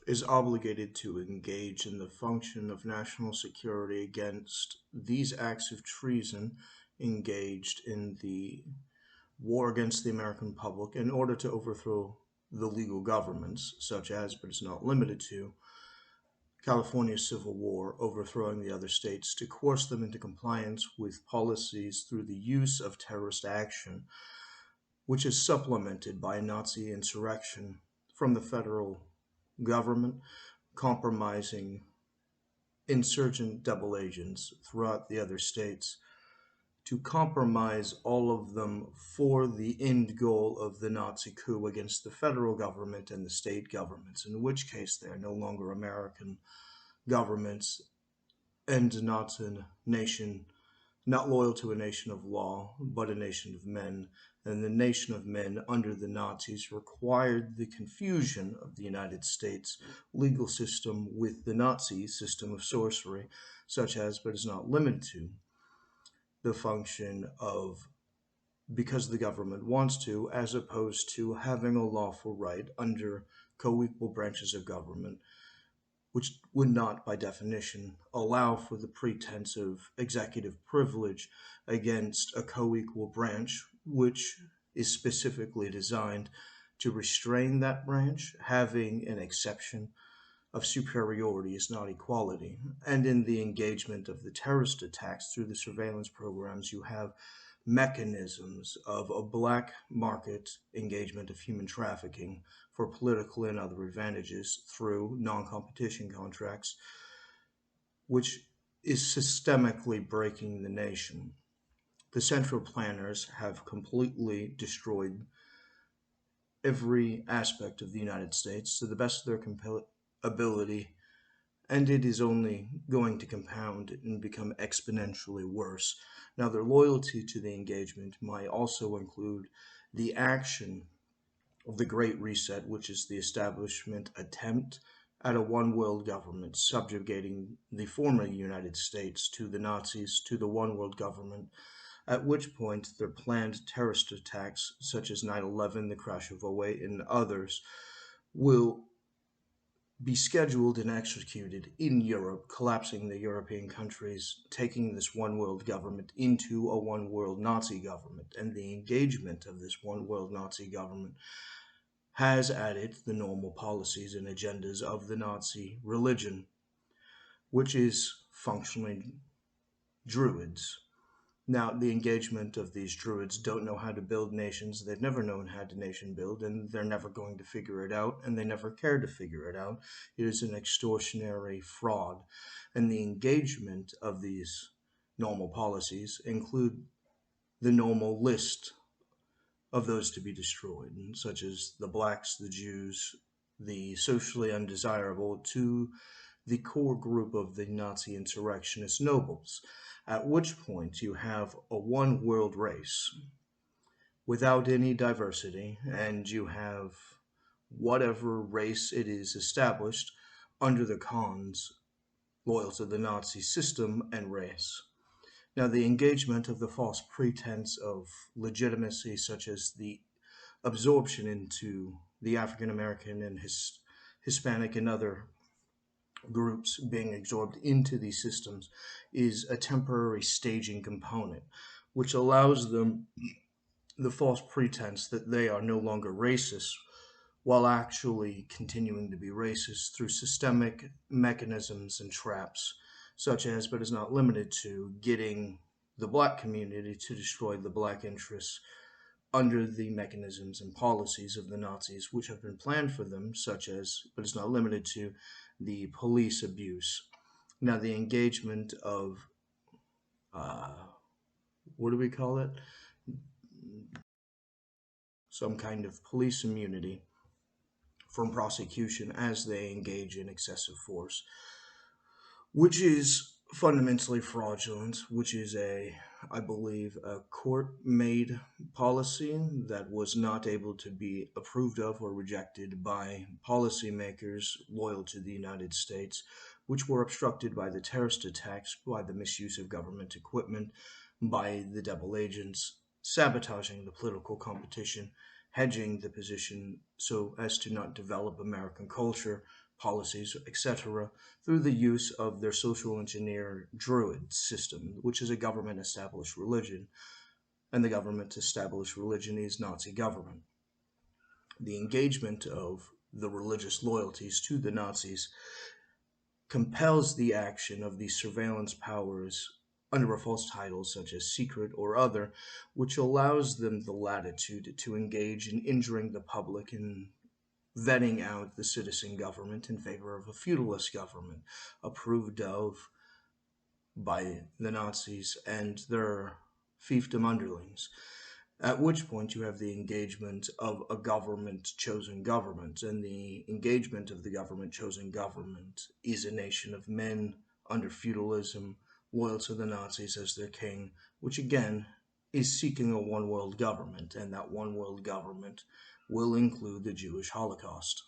is obligated to engage in the function of national security against these acts of treason engaged in the war against the American public in order to overthrow the legal governments, such as, but is not limited to, California's Civil War, overthrowing the other states to coerce them into compliance with policies through the use of terrorist action, which is supplemented by a Nazi insurrection from the federal government, compromising insurgent double agents throughout the other states to compromise all of them for the end goal of the Nazi coup against the federal government and the state governments, in which case they are no longer American governments and not a nation, not loyal to a nation of law, but a nation of men. And the nation of men under the Nazis required the confusion of the United States legal system with the Nazi system of sorcery, such as, but is not limited to, the function of because the government wants to, as opposed to having a lawful right under co-equal branches of government, which would not, by definition, allow for the pretense of executive privilege against a co-equal branch, which is specifically designed to restrain that branch, having an exception of superiority is not equality. And in the engagement of the terrorist attacks through the surveillance programs, you have mechanisms of a black market engagement of human trafficking for political and other advantages through non-competition contracts, which is systemically breaking the nation. The central planners have completely destroyed every aspect of the United States to the best of their ability, and it is only going to compound and become exponentially worse. Now, their loyalty to the engagement might also include the action of the Great Reset, which is the establishment attempt at a one world government, subjugating the former United States to the Nazis, to the one world government, at which point their planned terrorist attacks, such as 9/11, the crash of '08, and others, will be scheduled and executed in Europe, collapsing the European countries, taking this one world government into a one world Nazi government. And the engagement of this one world Nazi government has added the normal policies and agendas of the Nazi religion, which is functionally Druids. Now, the engagement of these Druids don't know how to build nations. They've never known how to nation build, and they're never going to figure it out, and they never care to figure it out. It is an extortionary fraud. And the engagement of these normal policies include the normal list of those to be destroyed, such as the blacks, the Jews, the socially undesirable, to the core group of the Nazi insurrectionist nobles, at which point you have a one world race without any diversity, and you have whatever race it is established under the cons loyal to the Nazi system and race. Now, the engagement of the false pretense of legitimacy, such as the absorption into the African American and Hispanic and other groups being absorbed into these systems, is a temporary staging component, which allows them the false pretense that they are no longer racist, while actually continuing to be racist through systemic mechanisms and traps, such as, but is not limited to, getting the black community to destroy the black interests under the mechanisms and policies of the Nazis, which have been planned for them, such as, but is not limited to, the police abuse. Now, the engagement of, what do we call it? Some kind of police immunity from prosecution as they engage in excessive force, which is fundamentally fraudulent, which is I believe, a court-made policy that was not able to be approved of or rejected by policymakers loyal to the United States, which were obstructed by the terrorist attacks, by the misuse of government equipment, by the double agents, sabotaging the political competition, hedging the position so as to not develop American culture, policies, etc., through the use of their social engineer Druid system, which is a government-established religion, and the government-established religion is Nazi government. The engagement of the religious loyalties to the Nazis compels the action of these surveillance powers under a false title such as secret or other, which allows them the latitude to engage in injuring the public and vetting out the citizen government in favor of a feudalist government approved of by the Nazis and their fiefdom underlings. At which point you have the engagement of a government-chosen government, and the engagement of the government-chosen government is a nation of men under feudalism, loyal to the Nazis as their king, which again is seeking a one-world government, and that one-world government will include the Jewish Holocaust.